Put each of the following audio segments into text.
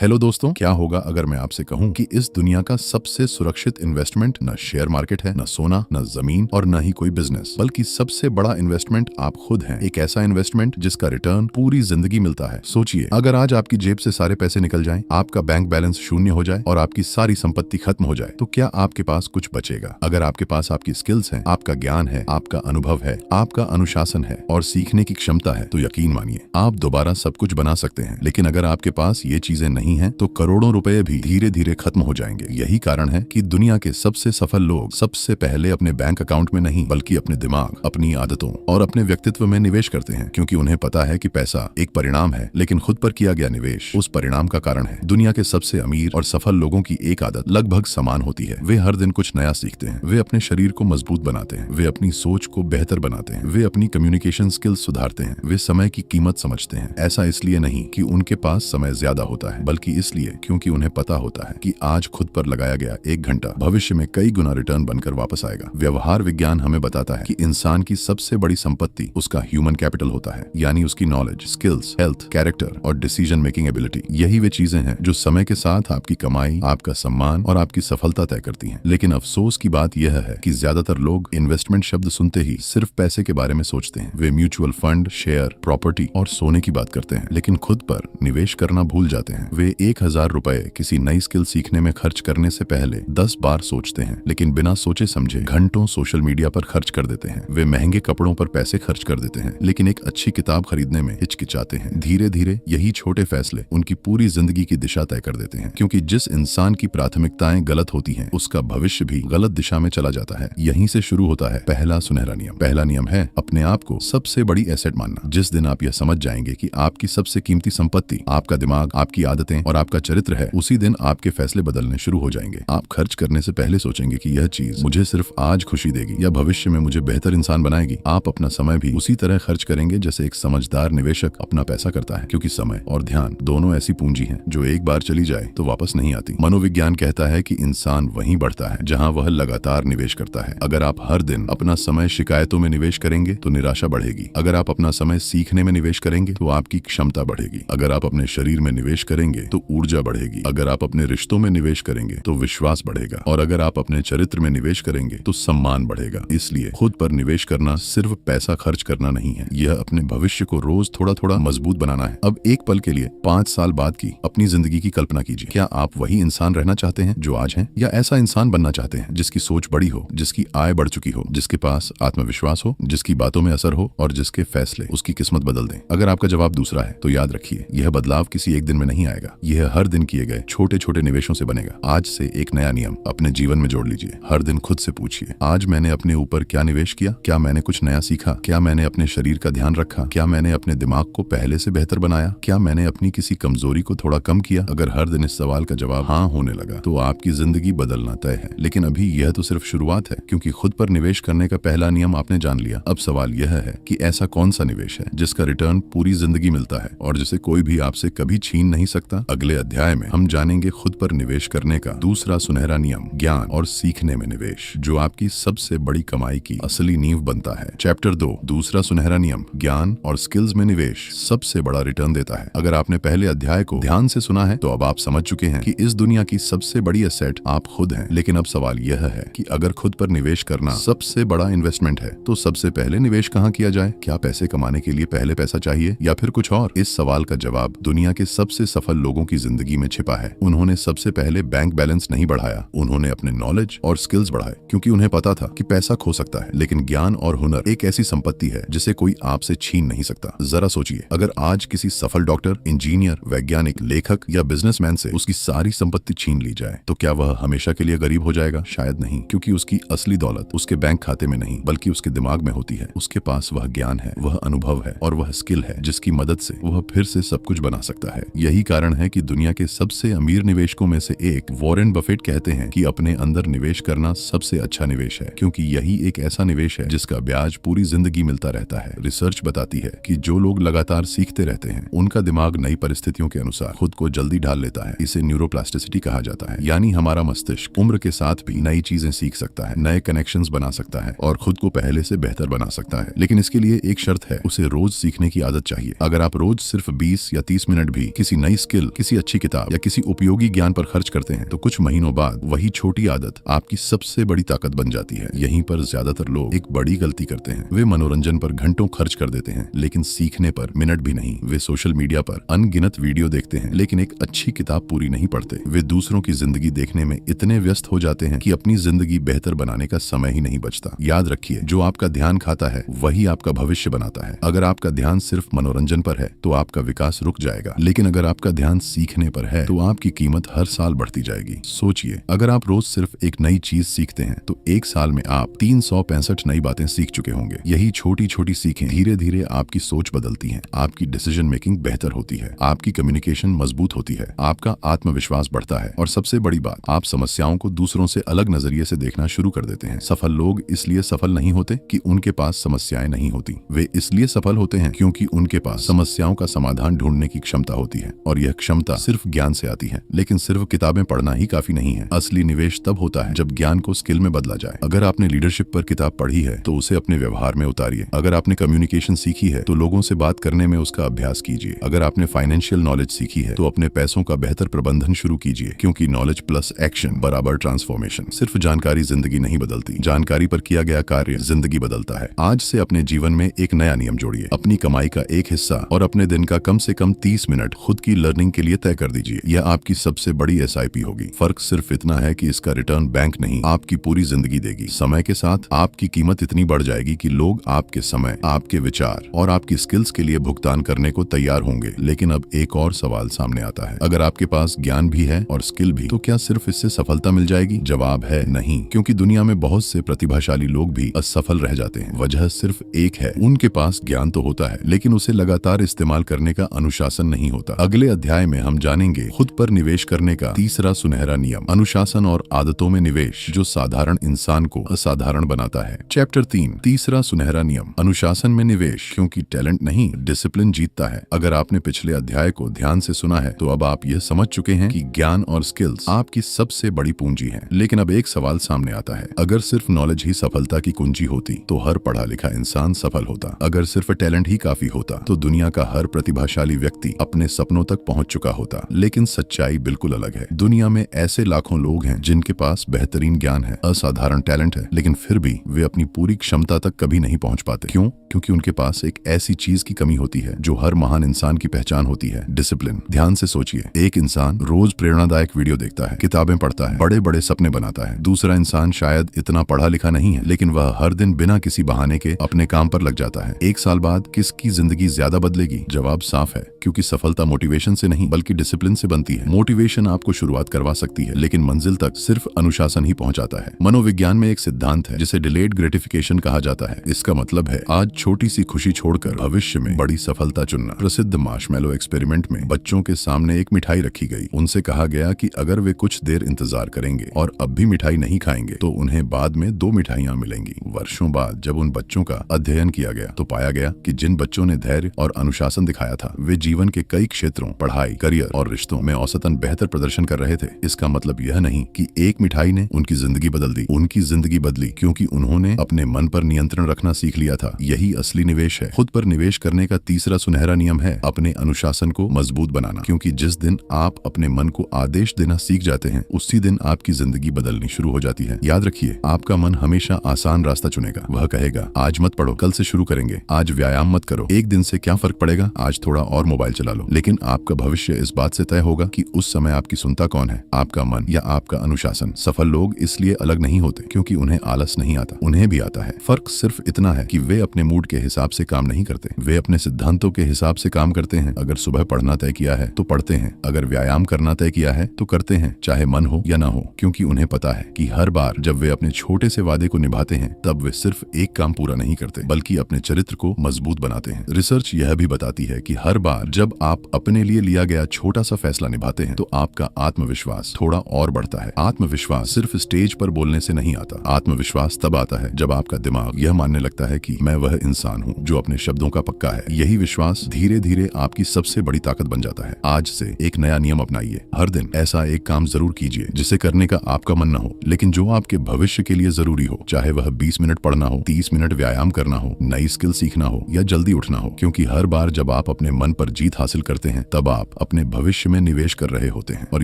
Hello दोस्तों, क्या होगा अगर मैं आपसे कहूं कि इस दुनिया का सबसे सुरक्षित इन्वेस्टमेंट न शेयर मार्केट है, न सोना, न जमीन और न ही कोई बिजनेस, बल्कि सबसे बड़ा इन्वेस्टमेंट आप खुद हैं। एक ऐसा इन्वेस्टमेंट जिसका रिटर्न पूरी जिंदगी मिलता है। सोचिए, अगर आज आपकी जेब से सारे पैसे निकल जाएं, आपका बैंक बैलेंस शून्य हो जाए और आपकी सारी संपत्ति खत्म हो जाए, तो क्या आपके पास कुछ बचेगा? अगर आपके पास आपकी स्किल्स हैं, आपका ज्ञान है, आपका अनुभव है, आपका अनुशासन है और सीखने की क्षमता है, तो यकीन मानिए आप दोबारा सब कुछ बना सकते हैं। लेकिन अगर आपके पास ये चीजें नहीं है तो करोड़ों रुपए भी धीरे धीरे खत्म हो जाएंगे। यही कारण है कि दुनिया के सबसे सफल लोग सबसे पहले अपने बैंक अकाउंट में नहीं, बल्कि अपने दिमाग, अपनी आदतों और अपने व्यक्तित्व में निवेश करते हैं, क्योंकि उन्हें पता है कि पैसा एक परिणाम है, लेकिन खुद पर किया गया निवेश उस परिणाम का कारण है। दुनिया के सबसे अमीर और सफल लोगों की एक आदत लगभग समान होती है। वे हर दिन कुछ नया सीखते हैं, वे अपने शरीर को मजबूत बनाते हैं, वे अपनी सोच को बेहतर बनाते हैं, वे अपनी कम्युनिकेशन स्किल्स सुधारते हैं, वे समय की कीमत समझते हैं। ऐसा इसलिए नहीं कि उनके पास समय ज्यादा होता है, बल्कि इसलिए क्योंकि उन्हें पता होता है कि आज खुद पर लगाया गया एक घंटा भविष्य में कई गुना रिटर्न बनकर वापस आएगा। व्यवहार विज्ञान हमें बताता है कि इंसान की सबसे बड़ी संपत्ति उसका ह्यूमन कैपिटल होता है, यानी उसकी नॉलेज, स्किल्स, हेल्थ, कैरेक्टर और डिसीजन मेकिंग एबिलिटी। यही वे चीजें हैं जो समय के साथ आपकी कमाई, आपका सम्मान और आपकी सफलता तय करती हैं। लेकिन अफसोस की बात यह है कि ज्यादातर लोग इन्वेस्टमेंट शब्द सुनते ही सिर्फ पैसे के बारे में सोचते हैं। वे म्यूचुअल फंड, शेयर, प्रॉपर्टी और सोने की बात करते हैं, लेकिन खुद पर निवेश करना भूल जाते हैं। वे 1000 रुपए किसी नई स्किल सीखने में खर्च करने से पहले 10 बार सोचते हैं, लेकिन बिना सोचे समझे घंटों सोशल मीडिया पर खर्च कर देते हैं। वे महंगे कपड़ों पर पैसे खर्च कर देते हैं, लेकिन एक अच्छी किताब खरीदने में हिचकिचाते हैं। धीरे धीरे यही छोटे फैसले उनकी पूरी जिंदगी की दिशा तय कर देते हैं, क्योंकि जिस इंसान की प्राथमिकताएं गलत होती हैं, उसका भविष्य भी गलत दिशा में चला जाता है। यहीं से शुरू होता है पहला सुनहरा नियम। पहला नियम है अपने आप को सबसे बड़ी एसेट मानना। जिस दिन आप यह समझ जाएंगे कि आपकी सबसे कीमती संपत्ति आपका दिमाग, आपकी आदतें और आपका चरित्र है, उसी दिन आपके फैसले बदलने शुरू हो जाएंगे। आप खर्च करने से पहले सोचेंगे कि यह चीज मुझे सिर्फ आज खुशी देगी या भविष्य में मुझे बेहतर इंसान बनाएगी। आप अपना समय भी उसी तरह खर्च करेंगे जैसे एक समझदार निवेशक अपना पैसा करता है, क्योंकि समय और ध्यान दोनों ऐसी पूंजी हैं जो एक बार चली जाए तो वापस नहीं आती। मनोविज्ञान कहता है कि इंसान वहीं बढ़ता है जहां वह लगातार निवेश करता है। अगर आप हर दिन अपना समय शिकायतों में निवेश करेंगे तो निराशा बढ़ेगी। अगर आप अपना समय सीखने में निवेश करेंगे तो आपकी क्षमता बढ़ेगी। अगर आप अपने शरीर में निवेश करेंगे तो ऊर्जा बढ़ेगी। अगर आप अपने रिश्तों में निवेश करेंगे तो विश्वास बढ़ेगा, और अगर आप अपने चरित्र में निवेश करेंगे तो सम्मान बढ़ेगा। इसलिए खुद पर निवेश करना सिर्फ पैसा खर्च करना नहीं है, यह अपने भविष्य को रोज थोड़ा थोड़ा मजबूत बनाना है। अब एक पल के लिए 5 साल बाद की अपनी जिंदगी की कल्पना कीजिए। क्या आप वही इंसान रहना चाहते हैं जो आज हैं, या ऐसा इंसान बनना चाहते हैं जिसकी सोच बड़ी हो, जिसकी आय बढ़ चुकी हो, जिसके पास आत्मविश्वास हो, जिसकी बातों में असर हो और जिसके फैसले उसकी किस्मत बदल दें? अगर आपका जवाब दूसरा है तो याद रखिए, यह बदलाव किसी एक दिन में नहीं आएगा। यह हर दिन किए गए छोटे छोटे निवेशों से बनेगा। आज से एक नया नियम अपने जीवन में जोड़ लीजिए। हर दिन खुद से पूछिए, आज मैंने अपने ऊपर क्या निवेश किया? क्या मैंने कुछ नया सीखा? क्या मैंने अपने शरीर का ध्यान रखा? क्या मैंने अपने दिमाग को पहले से बेहतर बनाया? क्या मैंने अपनी किसी कमजोरी को थोड़ा कम किया? अगर हर दिन इस सवाल का जवाब हाँ होने लगा तो आपकी जिंदगी बदलना तय है। लेकिन अभी यह तो सिर्फ शुरुआत है, क्योंकि खुद पर निवेश करने का पहला नियम आपने जान लिया। अब सवाल यह है कि ऐसा कौन सा निवेश है जिसका रिटर्न पूरी जिंदगी मिलता है और जिसे कोई भी आपसे कभी छीन नहीं सकता? अगले अध्याय में हम जानेंगे खुद पर निवेश करने का दूसरा सुनहरा नियम, ज्ञान और सीखने में निवेश, जो आपकी सबसे बड़ी कमाई की असली नींव बनता है। चैप्टर 2, दूसरा सुनहरा नियम, ज्ञान और स्किल्स में निवेश सबसे बड़ा रिटर्न देता है। अगर आपने पहले अध्याय को ध्यान से सुना है तो अब आप समझ चुके हैं कि इस दुनिया की सबसे बड़ी एसेट आप खुद हैं। लेकिन अब सवाल यह है कि अगर खुद पर निवेश करना सबसे बड़ा इन्वेस्टमेंट है तो सबसे पहले निवेश कहाँ किया जाए? क्या पैसे कमाने के लिए पहले पैसा चाहिए या फिर कुछ और? इस सवाल का जवाब दुनिया के सबसे सफल लोगों की जिंदगी में छिपा है। उन्होंने सबसे पहले बैंक बैलेंस नहीं बढ़ाया, उन्होंने अपने नॉलेज और स्किल्स बढ़ाए, क्योंकि उन्हें पता था कि पैसा खो सकता है, लेकिन ज्ञान और हुनर एक ऐसी संपत्ति है जिसे कोई आपसे छीन नहीं सकता। जरा सोचिए, अगर आज किसी सफल डॉक्टर, इंजीनियर, वैज्ञानिक, लेखक या बिजनेसमैन से उसकी सारी संपत्ति छीन ली जाए तो क्या वह हमेशा के लिए गरीब हो जाएगा? शायद नहीं, क्योंकि उसकी असली दौलत उसके बैंक खाते में नहीं बल्कि उसके दिमाग में होती है। उसके पास वह ज्ञान है, वह अनुभव है और वह स्किल है जिसकी मदद से वह फिर से सब कुछ बना सकता है। यही कारण है कि दुनिया के सबसे अमीर निवेशकों में से एक वॉरेन बफेट कहते हैं कि अपने अंदर निवेश करना सबसे अच्छा निवेश है, क्योंकि यही एक ऐसा निवेश है जिसका ब्याज पूरी जिंदगी मिलता रहता है। रिसर्च बताती है कि जो लोग लगातार सीखते रहते हैं उनका दिमाग नई परिस्थितियों के अनुसार खुद को जल्दी ढाल लेता है। इसे न्यूरोप्लास्टिसिटी कहा जाता है, यानी हमारा मस्तिष्क उम्र के साथ भी नई चीजें सीख सकता है, नए कनेक्शंस बना सकता है और खुद को पहले से बेहतर बना सकता है। लेकिन इसके लिए एक शर्त है, उसे रोज सीखने की आदत चाहिए। अगर आप रोज सिर्फ 20 या 30 मिनट भी किसी नई स्किल किसी अच्छी किताब या किसी उपयोगी ज्ञान पर खर्च करते हैं तो कुछ महीनों बाद वही छोटी आदत आपकी सबसे बड़ी ताकत बन जाती है। यहीं पर ज्यादातर लोग एक बड़ी गलती करते हैं। वे मनोरंजन पर घंटों खर्च कर देते हैं लेकिन सीखने पर मिनट भी नहीं। वे सोशल मीडिया पर अनगिनत वीडियो देखते हैं लेकिन एक अच्छी किताब पूरी नहीं पढ़ते। वे दूसरों की जिंदगी देखने में इतने व्यस्त हो जाते हैं कि अपनी जिंदगी बेहतर बनाने का समय ही नहीं बचता। याद रखिए, जो आपका ध्यान खाता है वही आपका भविष्य बनाता है। अगर आपका ध्यान सिर्फ मनोरंजन पर है तो आपका विकास रुक जाएगा, लेकिन अगर आपका ध्यान सीखने पर है तो आपकी कीमत हर साल बढ़ती जाएगी। सोचिए, अगर आप रोज सिर्फ एक नई चीज सीखते हैं तो एक साल में आप 365 नई बातें सीख चुके होंगे। यही छोटी छोटी सीखें धीरे धीरे आपकी सोच बदलती हैं, आपकी डिसीजन मेकिंग बेहतर होती है, आपकी कम्युनिकेशन मजबूत होती है, आपका आत्मविश्वास बढ़ता है और सबसे बड़ी बात, आप समस्याओं को दूसरों से अलग नजरिए से देखना शुरू कर देते हैं। सफल लोग इसलिए सफल नहीं होते कि उनके पास समस्याएं नहीं होती, वे इसलिए सफल होते हैं क्योंकि उनके पास समस्याओं का समाधान ढूंढने की क्षमता होती है। और यह क्षमता सिर्फ ज्ञान से आती है, लेकिन सिर्फ किताबें पढ़ना ही काफी नहीं है। असली निवेश तब होता है जब ज्ञान को स्किल में बदला जाए। अगर आपने लीडरशिप पर किताब पढ़ी है तो उसे अपने व्यवहार में उतारिए। अगर आपने कम्युनिकेशन सीखी है तो लोगों से बात करने में उसका अभ्यास कीजिए। अगर आपने फाइनेंशियल नॉलेज सीखी है तो अपने पैसों का बेहतर प्रबंधन शुरू कीजिए, क्योंकि नॉलेज प्लस एक्शन बराबर ट्रांसफॉर्मेशन। सिर्फ जानकारी जिंदगी नहीं बदलती, जानकारी पर किया गया कार्य जिंदगी बदलता है। आज से अपने जीवन में एक नया नियम जोड़िए। अपनी कमाई का एक हिस्सा और अपने दिन का कम से कम 30 मिनट खुद की लर्निंग के लिए तय कर दीजिए। यह आपकी सबसे बड़ी SIP होगी। फर्क सिर्फ इतना है कि इसका रिटर्न बैंक नहीं, आपकी पूरी जिंदगी देगी। समय के साथ आपकी कीमत इतनी बढ़ जाएगी कि लोग आपके समय, आपके विचार और आपकी स्किल्स के लिए भुगतान करने को तैयार होंगे। लेकिन अब एक और सवाल सामने आता है, अगर आपके पास ज्ञान भी है और स्किल भी, तो क्या सिर्फ इससे सफलता मिल जाएगी? जवाब है नहीं, क्योंकि दुनिया में बहुत से प्रतिभाशाली लोग भी असफल रह जाते हैं। वजह सिर्फ एक है, उनके पास ज्ञान तो होता है लेकिन उसे लगातार इस्तेमाल करने का अनुशासन नहीं होता। अगले अध्याय में हम जानेंगे खुद पर निवेश करने का तीसरा सुनहरा नियम, अनुशासन और आदतों में निवेश, जो साधारण इंसान को असाधारण बनाता है। चैप्टर 3, तीसरा सुनहरा नियम, अनुशासन में निवेश, क्योंकि टैलेंट नहीं, डिसिप्लिन जीतता है। अगर आपने पिछले अध्याय को ध्यान से सुना है तो अब आप यह समझ चुके हैं कि ज्ञान और स्किल्स आपकी सबसे बड़ी पूंजी है। लेकिन अब एक सवाल सामने आता है, अगर सिर्फ नॉलेज ही सफलता की कुंजी होती तो हर पढ़ा लिखा इंसान सफल होता। अगर सिर्फ टैलेंट ही काफी होता तो दुनिया का हर प्रतिभाशाली व्यक्ति अपने सपनों तक पहुंच चुका होता। लेकिन सच्चाई बिल्कुल अलग है। दुनिया में ऐसे लाखों लोग हैं जिनके पास बेहतरीन ज्ञान है, असाधारण टैलेंट है, लेकिन फिर भी वे अपनी पूरी क्षमता तक कभी नहीं पहुंच पाते। क्यों? क्योंकि उनके पास एक ऐसी चीज की कमी होती है जो हर महान इंसान की पहचान होती है, डिसिप्लिन। ध्यान से सोचिए, एक इंसान रोज प्रेरणादायक वीडियो देखता है, किताबें पढ़ता है, बड़े बड़े सपने बनाता है। दूसरा इंसान शायद इतना पढ़ा लिखा नहीं है, लेकिन वह हर दिन बिना किसी बहाने के अपने काम पर लग जाता है। एक साल बाद किसकी जिंदगी ज्यादा बदलेगी? जवाब साफ है, क्योंकि सफलता मोटिवेशन से नहीं बल्कि डिसिप्लिन से बनती है। मोटिवेशन आपको शुरुआत करवा सकती है, लेकिन मंजिल तक सिर्फ अनुशासन ही पहुंचाता है। मनोविज्ञान में एक सिद्धांत है जिसे डिलेड ग्रेटिफिकेशन कहा जाता है। इसका मतलब है आज छोटी सी खुशी छोड़कर भविष्य में बड़ी सफलता चुनना। प्रसिद्ध मार्शमैलो एक्सपेरिमेंट में बच्चों के सामने एक मिठाई रखी गई। उनसे कहा गया कि अगर वे कुछ देर इंतजार करेंगे और अब भी मिठाई नहीं खाएंगे तो उन्हें बाद में 2 मिठाइयां मिलेंगी। वर्षों बाद जब उन बच्चों का अध्ययन किया गया तो पाया गया कि जिन बच्चों ने धैर्य और अनुशासन दिखाया था वे जीवन के कई क्षेत्रों, पढ़ाई, करियर और रिश्तों में औसतन बेहतर प्रदर्शन कर रहे थे। इसका मतलब यह नहीं कि एक मिठाई ने उनकी जिंदगी बदल दी। उनकी जिंदगी बदली क्योंकि उन्होंने अपने मन पर नियंत्रण रखना सीख लिया था। यही असली निवेश है। खुद पर निवेश करने का तीसरा सुनहरा नियम है अपने अनुशासन को मजबूत बनाना, क्योंकि जिस दिन आप अपने मन को आदेश देना सीख जाते हैं उसी दिन आपकी जिंदगी बदलनी शुरू हो जाती है। याद रखिए, आपका मन हमेशा आसान रास्ता चुनेगा। वह कहेगा आज मत पढ़ो, कल से शुरू करेंगे, आज व्यायाम मत करो, एक दिन से क्या फर्क पड़ेगा, आज थोड़ा और मोबाइल चला लो। लेकिन आपका भविष्य इस बात से तय होगा कि उस समय आपकी सुनता कौन है, आपका मन या आपका अनुशासन। सफल लोग इसलिए अलग नहीं होते क्योंकि उन्हें आलस नहीं आता, उन्हें भी आता है। फर्क सिर्फ इतना है कि वे अपने मूड के हिसाब से काम नहीं करते, वे अपने सिद्धांतों के हिसाब से काम करते हैं। अगर सुबह पढ़ना तय किया है तो पढ़ते हैं, अगर व्यायाम करना तय किया है तो करते हैं, चाहे मन हो या ना हो, क्योंकि उन्हें पता है कि हर बार जब वे अपने छोटे से वादे को निभाते हैं तब वे सिर्फ एक काम पूरा नहीं करते बल्कि अपने चरित्र को मजबूत बनाते हैं। रिसर्च यह भी बताती है कि हर बार जब आप अपने लिए लिया गया छोटा सा फैसला निभाते हैं तो आपका आत्मविश्वास थोड़ा और बढ़ता है। आत्मविश्वास सिर्फ स्टेज पर बोलने से नहीं आता। आत्मविश्वास तब आता है जब आपका दिमाग यह मानने लगता है कि मैं वह इंसान हूँ जो अपने शब्दों का पक्का है। यही विश्वास धीरे धीरे आपकी सबसे बड़ी ताकत बन जाता है। आज से एक नया नियम अपनाइए, हर दिन ऐसा एक काम जरूर कीजिए जिसे करने का आपका मन न हो, लेकिन जो आपके भविष्य के लिए जरूरी हो। चाहे वह 20 मिनट पढ़ना हो, 30 मिनट व्यायाम करना हो, नई स्किल सीखना हो या जल्दी उठना हो, क्योंकि हर बार जब आप अपने मन पर जीत हासिल करते हैं तब आप आप अपने भविष्य में निवेश कर रहे होते हैं और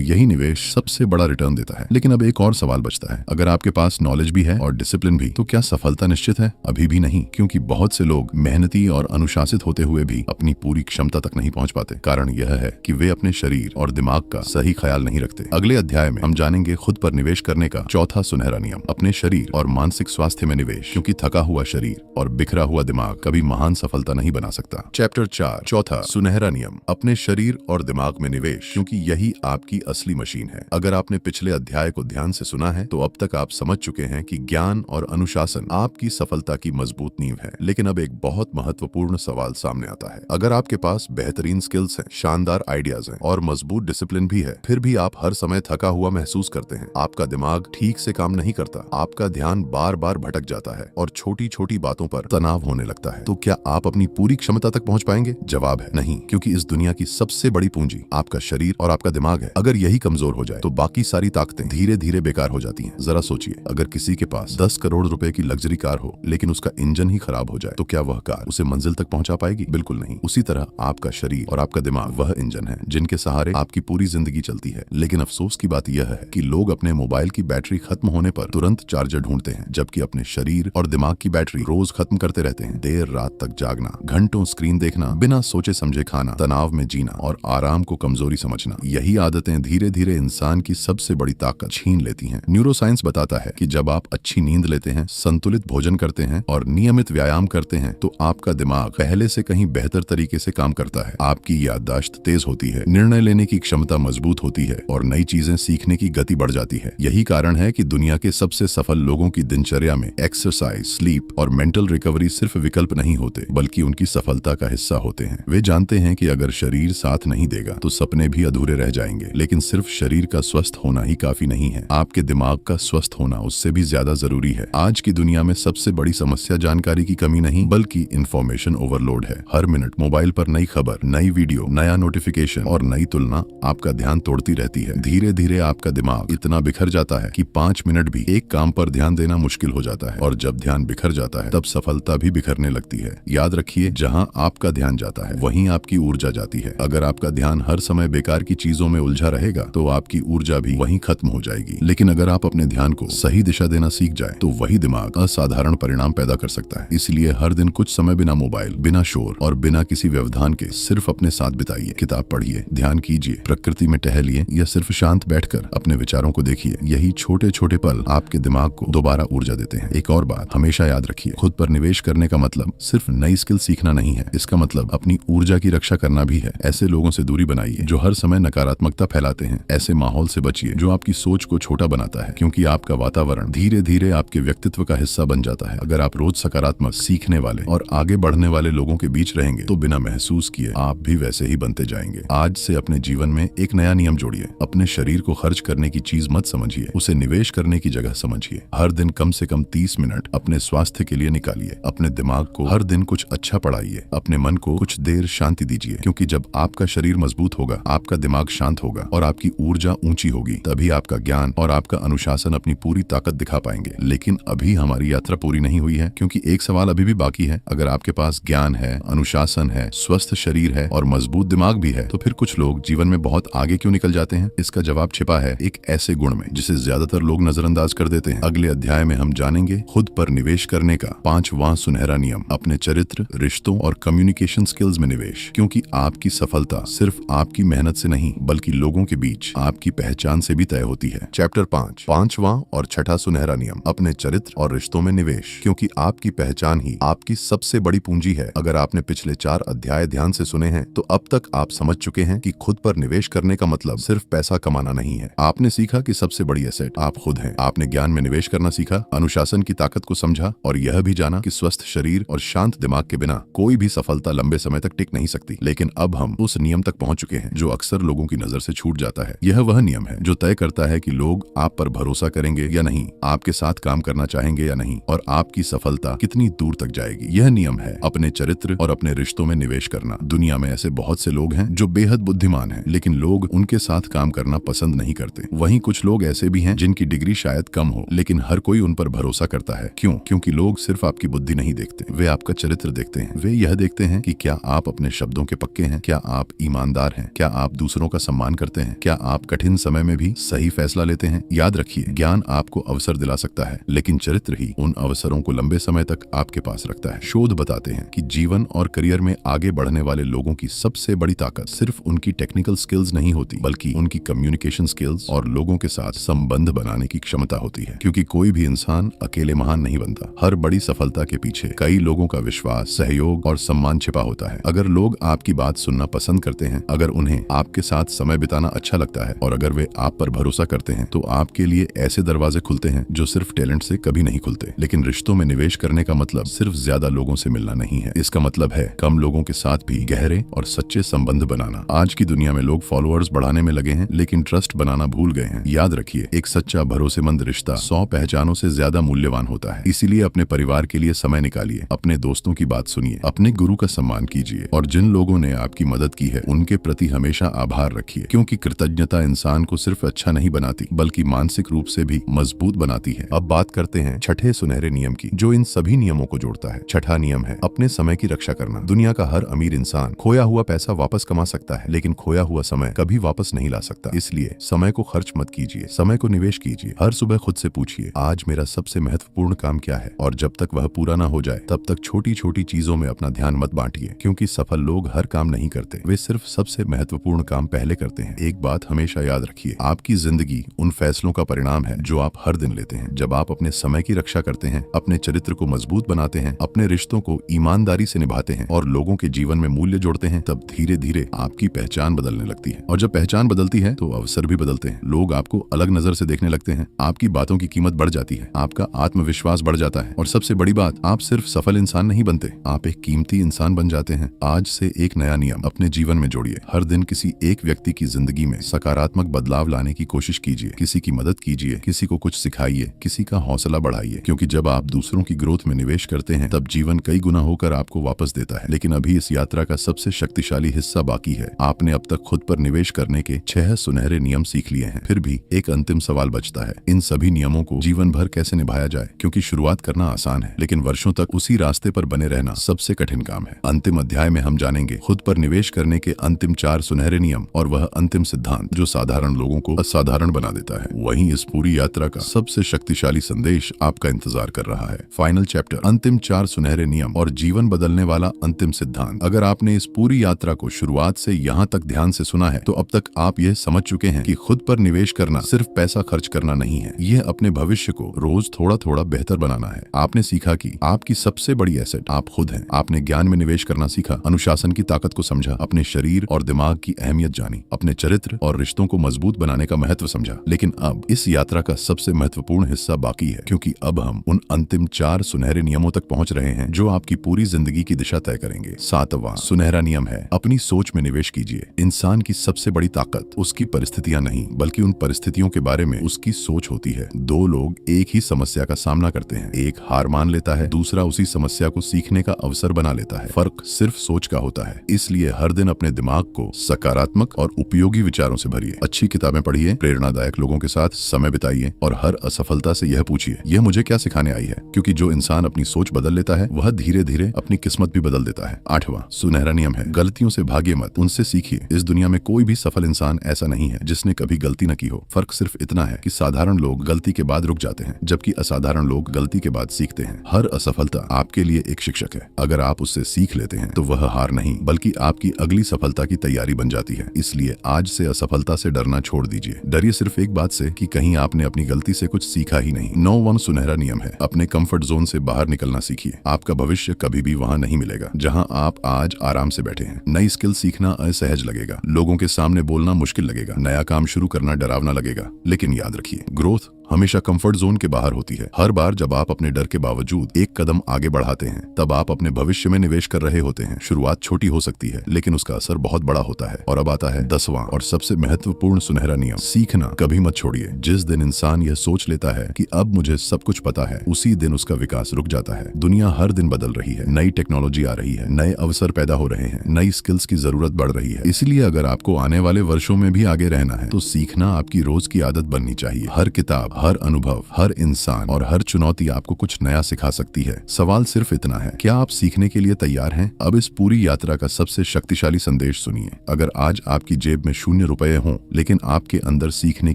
यही निवेश सबसे बड़ा रिटर्न देता है। लेकिन अब एक और सवाल बचता है, अगर आपके पास नॉलेज भी है और डिसिप्लिन भी, तो क्या सफलता निश्चित है? अभी भी नहीं, क्योंकि बहुत से लोग मेहनती और अनुशासित होते हुए भी अपनी पूरी क्षमता तक नहीं पहुंच पाते। कारण यह है कि वे अपने शरीर और दिमाग का सही ख्याल नहीं रखते। अगले अध्याय में हम जानेंगे खुद पर निवेश करने का चौथा सुनहरा नियम, अपने शरीर और मानसिक स्वास्थ्य में निवेश, क्योंकि थका हुआ शरीर और बिखरा हुआ दिमाग कभी महान सफलता नहीं बना सकता। चैप्टर 4, चौथा सुनहरा नियम, अपने शरीर और दिमाग में निवेश, क्योंकि यही आपकी असली मशीन है। अगर आपने पिछले अध्याय को ध्यान से सुना है तो अब तक आप समझ चुके हैं कि ज्ञान और अनुशासन आपकी सफलता की मजबूत नींव है। लेकिन अब एक बहुत महत्वपूर्ण सवाल सामने आता है, अगर आपके पास बेहतरीन स्किल्स हैं, शानदार आइडियाज हैं और मजबूत डिसिप्लिन भी है, फिर भी आप हर समय थका हुआ महसूस करते हैं, आपका दिमाग ठीक से काम नहीं करता, आपका ध्यान बार बार भटक जाता है और छोटी छोटी बातों पर तनाव होने लगता है, तो क्या आप अपनी पूरी क्षमता तक पहुंच पाएंगे? जवाब है नहीं, क्योंकि इस दुनिया की सबसे बड़ी पूंजी आपका शरीर और आपका दिमाग है। अगर यही कमजोर हो जाए तो बाकी सारी ताकतें धीरे धीरे बेकार हो जाती हैं। जरा सोचिए, अगर किसी के पास 10 करोड़ रुपए की लग्जरी कार हो लेकिन उसका इंजन ही खराब हो जाए, तो क्या वह कार उसे मंजिल तक पहुंचा पाएगी? बिल्कुल नहीं। उसी तरह आपका शरीर और आपका दिमाग वह इंजन है जिनके सहारे आपकी पूरी जिंदगी चलती है। लेकिन अफसोस की बात यह है कि लोग अपने मोबाइल की बैटरी खत्म होने पर तुरंत चार्जर ढूंढते हैं, जबकि अपने शरीर और दिमाग की बैटरी रोज खत्म करते रहते हैं। देर रात तक जागना, घंटों स्क्रीन देखना, बिना सोचे समझे खाना, तनाव में जीना और आराम को कमजोरी समझना, यही आदतें धीरे धीरे इंसान की सबसे बड़ी ताकत छीन लेती हैं। न्यूरोसाइंस बताता है कि जब आप अच्छी नींद लेते हैं, संतुलित भोजन करते हैं और नियमित व्यायाम करते हैं, तो आपका दिमाग पहले से कहीं बेहतर तरीके से काम करता है। आपकी याददाश्त तेज होती है, निर्णय लेने की क्षमता मजबूत होती है और नई चीजें सीखने की गति बढ़ जाती है। यही कारण है कि दुनिया के सबसे सफल लोगों की दिनचर्या में एक्सरसाइज, स्लीप और मेंटल रिकवरी सिर्फ विकल्प नहीं होते, बल्कि उनकी सफलता का हिस्सा होते हैं। वे जानते हैं कि अगर शरीर साथ नहीं देगा तो सपने भी अधूरे रह जाएंगे। लेकिन सिर्फ शरीर का स्वस्थ होना ही काफी नहीं है, आपके दिमाग का स्वस्थ होना उससे भी ज्यादा जरूरी है। आज की दुनिया में सबसे बड़ी समस्या जानकारी की कमी नहीं, बल्कि इंफॉर्मेशन ओवरलोड है। हर मिनट मोबाइल पर नई खबर, नई वीडियो, नया नोटिफिकेशन और नई तुलना आपका ध्यान तोड़ती रहती है। धीरे धीरे आपका दिमाग इतना बिखर जाता है कि 5 मिनट भी एक काम पर ध्यान देना मुश्किल हो जाता है, और जब ध्यान बिखर जाता है तब सफलता भी बिखरने लगती है। याद रखिए, जहां आपका ध्यान जाता है वहीं आपकी ऊर्जा जाती है। अगर आपका ध्यान हर समय बेकार की चीजों में उलझा रहेगा तो आपकी ऊर्जा भी वहीं खत्म हो जाएगी। लेकिन अगर आप अपने ध्यान को सही दिशा देना सीख जाए तो वही दिमाग असाधारण परिणाम पैदा कर सकता है। इसलिए हर दिन कुछ समय बिना मोबाइल, बिना शोर और बिना किसी व्यवधान के सिर्फ अपने साथ बिताइए। किताब पढ़िए, ध्यान कीजिए, प्रकृति में टहलिए या सिर्फ शांत बैठकर अपने विचारों को देखिए। यही छोटे छोटे पल आपके दिमाग को दोबारा ऊर्जा देते हैं। एक और बात हमेशा याद रखिए, खुद पर निवेश करने का मतलब सिर्फ नई स्किल सीखना नहीं है, इसका मतलब अपनी ऊर्जा की रक्षा करना भी है। ऐसे लोगों से दूरी बनाइए जो हर समय नकारात्मकता फैलाते हैं। ऐसे माहौल से बचिए जो आपकी सोच को छोटा बनाता है, क्योंकि आपका वातावरण धीरे धीरे आपके व्यक्तित्व का हिस्सा बन जाता है। अगर आप रोज सकारात्मक, सीखने वाले और आगे बढ़ने वाले लोगों के बीच रहेंगे तो बिना महसूस किए आप भी वैसे ही बनते जाएंगे। आज से अपने जीवन में एक नया नियम जोड़िए, अपने शरीर को खर्च करने की चीज मत समझिए, उसे निवेश करने की जगह समझिए। हर दिन कम से कम 30 मिनट अपने स्वास्थ्य के लिए निकालिए। अपने दिमाग को हर दिन कुछ अच्छा पढ़ाइए, अपने मन को कुछ देर शांति दीजिए, क्योंकि जब आपका शरीर मजबूत होगा, आपका दिमाग शांत होगा और आपकी ऊर्जा ऊंची होगी, तभी आपका ज्ञान और आपका अनुशासन अपनी पूरी ताकत दिखा पाएंगे। लेकिन अभी हमारी यात्रा पूरी नहीं हुई है, क्योंकि एक सवाल अभी भी बाकी है। अगर आपके पास ज्ञान है, अनुशासन है, स्वस्थ शरीर है और मजबूत दिमाग भी है, तो फिर कुछ लोग जीवन में बहुत आगे क्यों निकल जाते हैं? इसका जवाब छिपा है एक ऐसे गुण में जिसे ज्यादातर लोग नजरअंदाज कर देते हैं। अगले अध्याय में हम जानेंगे खुद पर निवेश करने का 5वां सुनहरा नियम, अपने चरित्र, रिश्तों और कम्युनिकेशन स्किल्स में निवेश, क्योंकि आपकी सफलता सिर्फ आपकी मेहनत से नहीं बल्कि लोगों के बीच आपकी पहचान से भी तय होती है। चैप्टर 5, 5वां और छठा सुनहरा नियम, अपने चरित्र और रिश्तों में निवेश, क्योंकि आपकी पहचान ही आपकी सबसे बड़ी पूंजी है। अगर आपने पिछले 4 अध्याय ध्यान से सुने हैं तो अब तक आप समझ चुके हैं कि खुद पर निवेश करने का मतलब सिर्फ पैसा कमाना नहीं है। आपने सीखा कि सबसे बड़ी एसेट आप खुद हैं। आपने ज्ञान में निवेश करना सीखा, अनुशासन की ताकत को समझा और यह भी जाना कि स्वस्थ शरीर और शांत दिमाग के बिना कोई भी सफलता लंबे समय तक टिक नहीं सकती। लेकिन अब हम उस नियम तक पहुंच चुके हैं जो अक्सर लोगों की नजर से छूट जाता है। यह वह नियम है जो तय करता है कि लोग आप पर भरोसा करेंगे या नहीं, आपके साथ काम करना चाहेंगे या नहीं, और आपकी सफलता कितनी दूर तक जाएगी। यह नियम है अपने चरित्र और अपने रिश्तों में निवेश करना। दुनिया में ऐसे बहुत से लोग हैं जो बेहद बुद्धिमान हैं, लेकिन लोग उनके साथ काम करना पसंद नहीं करते। वहीं कुछ लोग ऐसे भी हैं जिनकी डिग्री शायद कम हो, लेकिन हर कोई उन पर भरोसा करता है। क्यों? क्योंकि लोग सिर्फ आपकी बुद्धि नहीं देखते, वे आपका चरित्र देखते हैं। वे यह देखते हैं कि क्या आप अपने शब्दों के पक्के हैं, क्या आप ईमानदार ईमानदार हैं? क्या आप दूसरों का सम्मान करते हैं? क्या आप कठिन समय में भी सही फैसला लेते हैं? याद रखिए, ज्ञान आपको अवसर दिला सकता है, लेकिन चरित्र ही उन अवसरों को लंबे समय तक आपके पास रखता है। शोध बताते हैं कि जीवन और करियर में आगे बढ़ने वाले लोगों की सबसे बड़ी ताकत सिर्फ उनकी टेक्निकल स्किल्स नहीं होती, बल्कि उनकी कम्युनिकेशन स्किल्स और लोगों के साथ संबंध बनाने की क्षमता होती है। क्योंकि कोई भी इंसान अकेले महान नहीं बनता। हर बड़ी सफलता के पीछे कई लोगों का विश्वास, सहयोग और सम्मान छिपा होता है। अगर लोग आपकी बात सुनना पसंद करते हैं, अगर उन्हें आपके साथ समय बिताना अच्छा लगता है और अगर वे आप पर भरोसा करते हैं, तो आपके लिए ऐसे दरवाजे खुलते हैं जो सिर्फ टैलेंट से कभी नहीं खुलते। लेकिन रिश्तों में निवेश करने का मतलब सिर्फ ज्यादा लोगों से मिलना नहीं है। इसका मतलब है कम लोगों के साथ भी गहरे और सच्चे संबंध बनाना। आज की दुनिया में लोग फॉलोअर्स बढ़ाने में लगे हैं, लेकिन ट्रस्ट बनाना भूल गए हैं। याद रखिए, एक सच्चा भरोसेमंद रिश्ता 100 पहचानों से ज्यादा मूल्यवान होता है। इसीलिए अपने परिवार के लिए समय निकालिए, अपने दोस्तों की बात सुनिए, अपने गुरु का सम्मान कीजिए और जिन लोगों ने आपकी मदद की है उनके प्रति हमेशा आभार रखिए। क्योंकि कृतज्ञता इंसान को सिर्फ अच्छा नहीं बनाती, बल्कि मानसिक रूप से भी मजबूत बनाती है। अब बात करते हैं छठे सुनहरे नियम की, जो इन सभी नियमों को जोड़ता है। छठा नियम है अपने समय की रक्षा करना। दुनिया का हर अमीर इंसान खोया हुआ पैसा वापस कमा सकता है, लेकिन खोया हुआ समय कभी वापस नहीं ला सकता। इसलिए समय को खर्च मत कीजिए, समय को निवेश कीजिए। हर सुबह खुद से पूछिए, आज मेरा सबसे महत्वपूर्ण काम क्या है, और जब तक वह पूरा ना हो जाए तब तक छोटी छोटी चीजों में अपना ध्यान मत बांटिए। क्योंकि सफल लोग हर काम नहीं करते, वे सिर्फ सबसे महत्वपूर्ण काम पहले करते हैं। एक बात हमेशा याद रखिए, आपकी जिंदगी उन फैसलों का परिणाम है जो आप हर दिन लेते हैं। जब आप अपने समय की रक्षा करते हैं, अपने चरित्र को मजबूत बनाते हैं, अपने रिश्तों को ईमानदारी से निभाते हैं और लोगों के जीवन में मूल्य जोड़ते हैं, तब धीरे धीरे आपकी पहचान बदलने लगती है। और जब पहचान बदलती है तो अवसर भी बदलते हैं। लोग आपको अलग नजर से देखने लगते हैं, आपकी बातों की कीमत बढ़ जाती है, आपका आत्मविश्वास बढ़ जाता है और सबसे बड़ी बात, आप सिर्फ सफल इंसान नहीं बनते, आप एक कीमती इंसान बन जाते हैं। आज से एक नया नियम अपने जीवन में जोड़िए। हर दिन किसी एक व्यक्ति की जिंदगी में सकारात्मक बदलाव लाने की कोशिश कीजिए। किसी की मदद कीजिए, किसी को कुछ सिखाइए, किसी का हौसला बढ़ाइए। क्योंकि जब आप दूसरों की ग्रोथ में निवेश करते हैं, तब जीवन कई गुना होकर आपको वापस देता है। लेकिन अभी इस यात्रा का सबसे शक्तिशाली हिस्सा बाकी है। आपने अब तक खुद पर निवेश करने के 6 सुनहरे नियम सीख लिए हैं, फिर भी एक अंतिम सवाल बचता है, इन सभी नियमों को जीवन भर कैसे निभाया जाए? क्योंकि शुरुआत करना आसान है, लेकिन वर्षों तक उसी रास्ते पर बने रहना सबसे कठिन काम है। अंतिम अध्याय में हम जानेंगे खुद पर निवेश करने के अंतिम 4 सुनहरे नियम और वह अंतिम सिद्धांत जो साधारण लोगों को असाधारण बना देता है। वहीं इस पूरी यात्रा का सबसे शक्तिशाली संदेश आपका इंतजार कर रहा है। फाइनल चैप्टर, अंतिम 4 सुनहरे नियम और जीवन बदलने वाला अंतिम सिद्धांत। अगर आपने इस पूरी यात्रा को शुरुआत से यहाँ तक ध्यान से सुना है, तो अब तक आप यह समझ चुके हैं कि खुद पर निवेश करना सिर्फ पैसा खर्च करना नहीं है, यह अपने भविष्य को रोज थोड़ा थोड़ा बेहतर बनाना है। आपने सीखा कि आपकी सबसे बड़ी एसेट आप खुद हैं। आपने ज्ञान में निवेश करना सीखा, अनुशासन की ताकत को समझा, अपने शरीर और दिमाग की अहमियत जानी, अपने चरित्र और रिश्तों को मजबूत बनाने का महत्व समझा। लेकिन अब इस यात्रा का सबसे महत्वपूर्ण हिस्सा बाकी है, क्योंकि अब हम उन अंतिम 4 सुनहरे नियमों तक पहुंच रहे हैं जो आपकी पूरी जिंदगी की दिशा तय करेंगे। 7वां सुनहरा नियम है अपनी सोच में निवेश कीजिए। इंसान की सबसे बड़ी ताकत उसकी परिस्थितियां नहीं, बल्कि उन परिस्थितियों के बारे में उसकी सोच होती है। 2 लोग एक ही समस्या का सामना करते हैं, एक हार मान लेता है, दूसरा उसी समस्या को सीखने का अवसर बना लेता है। फर्क सिर्फ सोच का होता है। इसलिए हर दिन अपने दिमाग को सकारात्मक और उपयोगी विचारों से भरिए। अच्छी किताबें पढ़िए, प्रेरणादायक लोगों के साथ समय बिताइए और हर असफलता से यह पूछिए, यह मुझे क्या सिखाने आई है? क्योंकि जो इंसान अपनी सोच बदल लेता है, वह धीरे धीरे अपनी किस्मत भी बदल देता है। 8वां सुनहरा नियम है गलतियों से भागिए मत, उनसे सीखिए। इस दुनिया में कोई भी सफल इंसान ऐसा नहीं है जिसने कभी गलती न की हो। फर्क सिर्फ इतना है कि साधारण लोग गलती के बाद रुक जाते हैं, जबकि असाधारण लोग गलती के बाद सीखते हैं। हर असफलता आपके लिए एक शिक्षक है। अगर आप उससे सीख लेते हैं तो वह हार नहीं, बल्कि आपकी अगली सफलता की तैयारी बन जाती है। इसलिए आज से असफलता से डरना छोड़ दीजिए। डरिए सिर्फ एक बात से कि कहीं आपने अपनी गलती से कुछ सीखा ही नहीं। 9वां सुनहरा नियम है अपने कंफर्ट जोन से बाहर निकलना सीखिए। आपका भविष्य कभी भी वहां नहीं मिलेगा जहां आप आज आराम से बैठे हैं। नई स्किल सीखना असहज लगेगा, लोगों के सामने बोलना मुश्किल लगेगा, नया काम शुरू करना डरावना लगेगा। लेकिन याद रखिए, ग्रोथ हमेशा कंफर्ट जोन के बाहर होती है। हर बार जब आप अपने डर के बावजूद एक कदम आगे बढ़ाते हैं, तब आप अपने भविष्य में निवेश कर रहे होते हैं। शुरुआत छोटी हो सकती है, लेकिन उसका असर बहुत बड़ा होता है। और अब आता है 10वां और सबसे महत्वपूर्ण सुनहरा नियम, सीखना कभी मत छोड़िए। जिस दिन इंसान यह सोच लेता है कि अब मुझे सब कुछ पता है, उसी दिन उसका विकास रुक जाता है। दुनिया हर दिन बदल रही है, नई टेक्नोलॉजी आ रही है, नए अवसर पैदा हो रहे हैं, नई स्किल्स की जरूरत बढ़ रही है। इसलिए अगर आपको आने वाले वर्षों में भी आगे रहना है, तो सीखना आपकी रोज की आदत बननी चाहिए। हर किताब, हर अनुभव, हर इंसान और हर चुनौती आपको कुछ नया सिखा सकती है। सवाल सिर्फ इतना है, क्या आप सीखने के लिए तैयार हैं? अब इस पूरी यात्रा का सबसे शक्तिशाली संदेश सुनिए। अगर आज आपकी जेब में 0 रुपए हों, लेकिन आपके अंदर सीखने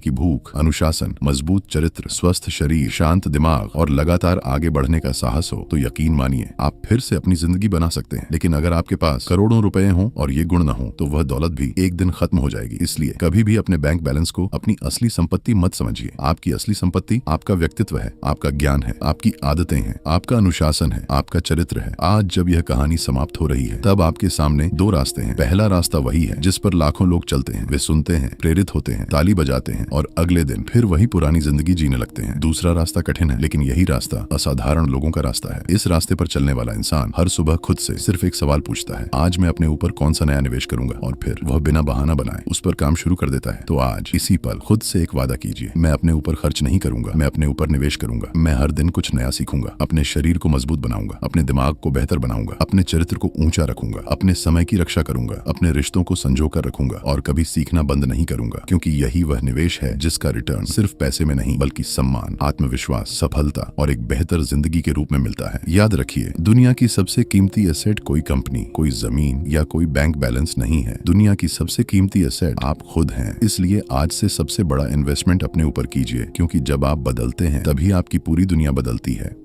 की भूख, अनुशासन, मजबूत चरित्र, स्वस्थ शरीर, शांत दिमाग और लगातार आगे बढ़ने का साहस हो, तो यकीन मानिए आप फिर से अपनी जिंदगी बना सकते हैं। लेकिन अगर आपके पास करोड़ों रुपए हों और ये गुण न हो, तो वह दौलत भी एक दिन खत्म हो जाएगी। इसलिए कभी भी अपने बैंक बैलेंस को अपनी असली संपत्ति मत समझिए। आपकी असली संपत्ति आपका व्यक्तित्व है, आपका ज्ञान है, आपकी आदतें हैं, आपका अनुशासन है, आपका चरित्र है। आज जब यह कहानी समाप्त हो रही है, तब आपके सामने 2 रास्ते हैं। पहला रास्ता वही है जिस पर लाखों लोग चलते हैं। वे सुनते हैं, प्रेरित होते हैं, ताली बजाते हैं और अगले दिन फिर वही पुरानी जिंदगी जीने लगते हैं। दूसरा रास्ता कठिन है, लेकिन यही रास्ता असाधारण लोगों का रास्ता है। इस रास्ते पर चलने वाला इंसान हर सुबह खुद से सिर्फ एक सवाल पूछता है, आज मैं अपने ऊपर कौन सा नया निवेश करूंगा, और फिर वह बिना बहाना बनाए उस पर काम शुरू कर देता है। तो आज इसी पल खुद से एक वादा कीजिए, मैं अपने ऊपर खर्च नहीं करूंगा, मैं अपने ऊपर निवेश करूंगा। मैं हर दिन कुछ नया सीखूंगा, अपने शरीर को मजबूत बनाऊंगा, अपने दिमाग को बेहतर बनाऊंगा, अपने चरित्र को ऊंचा रखूंगा, अपने समय की रक्षा करूंगा, अपने रिश्तों को संजो कर रखूंगा और कभी सीखना बंद नहीं करूंगा, क्योंकि यही वह निवेश है जिसका रिटर्न सिर्फ पैसे में नहीं, बल्कि सम्मान, आत्मविश्वास, सफलता और एक बेहतर जिंदगी के रूप में मिलता है। याद रखिए, दुनिया की सबसे कीमती एसेट कोई कंपनी, कोई जमीन या कोई बैंक बैलेंस नहीं है। दुनिया की सबसे कीमती एसेट आप खुद हैं। इसलिए आज से सबसे बड़ा इन्वेस्टमेंट अपने ऊपर कीजिए, क्योंकि जब आप बदलते हैं तभी आपकी पूरी दुनिया बदलती है।